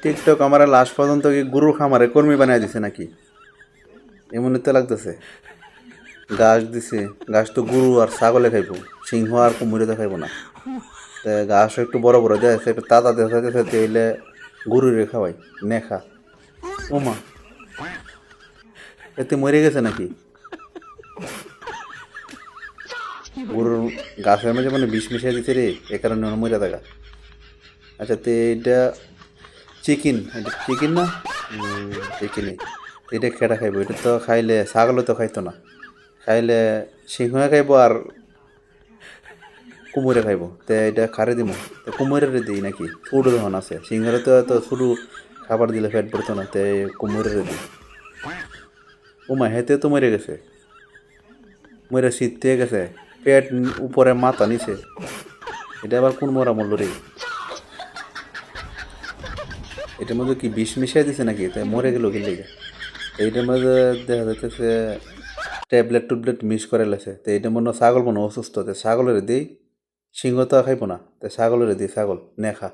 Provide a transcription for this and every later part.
TikTok আমার last পর্যন্ত কি গরুর খামারে কর্মী বানিয়ে দিছে নাকি এমনই তো লাগতেছে। ঘাস দিছে, ঘাস তো গরু আর ছাগলে খাইব, সিংহ আর কুমিরে তো খাইব না। তা ঘাস একটু বড় বড় দেয় একটু তাজা দেখা যাচ্ছে হইলে গরুরে খাওয়াই নেখা। ওমা, এতে মরে গেছে নাকি গরুর? গাছের মাঝে মানে বিষ মিশিয়ে দিতে রে, এ কারণে ওরা মরে থাকা। আচ্ছা তে এটা চিকেন, এটা চিকেন না? চিকেনই। এটা খেটা খাইব, এটা তো খাইলে ছাগলে তো খাইতো না, খাইলে সিংহে খাইব আর কুমুরে খাইব। তে এটা খারে দিব, তো কুমুরের দিই নাকি? ছোটো যখন আছে সিংহের তো এত ছোটো খাবার দিলে পেট ভরতো না, তে কুমুরের দিই। উমা হেতে তো মরে গেছে, মরে শীত গেছে, পেট উপরে মাথা নিচে। এটা আবার কোন মরা মরল রে? এটার মধ্যে কি বিষ মিশিয়ে দিছে নাকি? তাই মরে গেল কি লেগে? এইটার মধ্যে দেখা যাচ্ছে ট্যাবলেট টুবলেট মিক্স করে লেছে। তো এইটা মনে হয় ছাগল মনে হয় অসুস্থ, তো ছাগলের দিই। সিংহ তো আর খাইব না, তো ছাগলের দিই, ছাগল নেখা।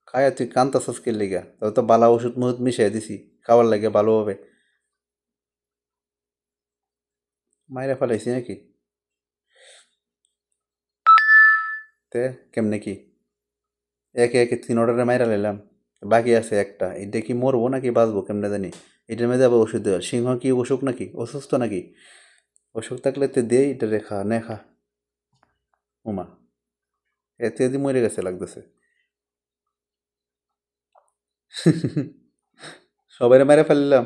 খায় তুই কান্তাছস কে লিগা? তবে তো বালা ওষুধ মহুদ মিশাই দিছি খাবার লাগে ভালোভাবে। মাইরা ফেলাইছি নাকি? তে কেমনে কি? একে একে তিন অর্ডারে মাইরা লাইলাম, বাকি আছে একটা। এটা কি মরবো নাকি বাঁচবো কেমনে জানি? এটার মধ্যে আবার ওষুধ দেওয়া। সিংহ কি অসুখ নাকি, অসুস্থ নাকি? অসুখ থাকলে তো দেই, এটা রেখা নেখা। ওমা, এতে যদি মরে গেছে লাগতেছে। সবাই মেরে ফেললাম।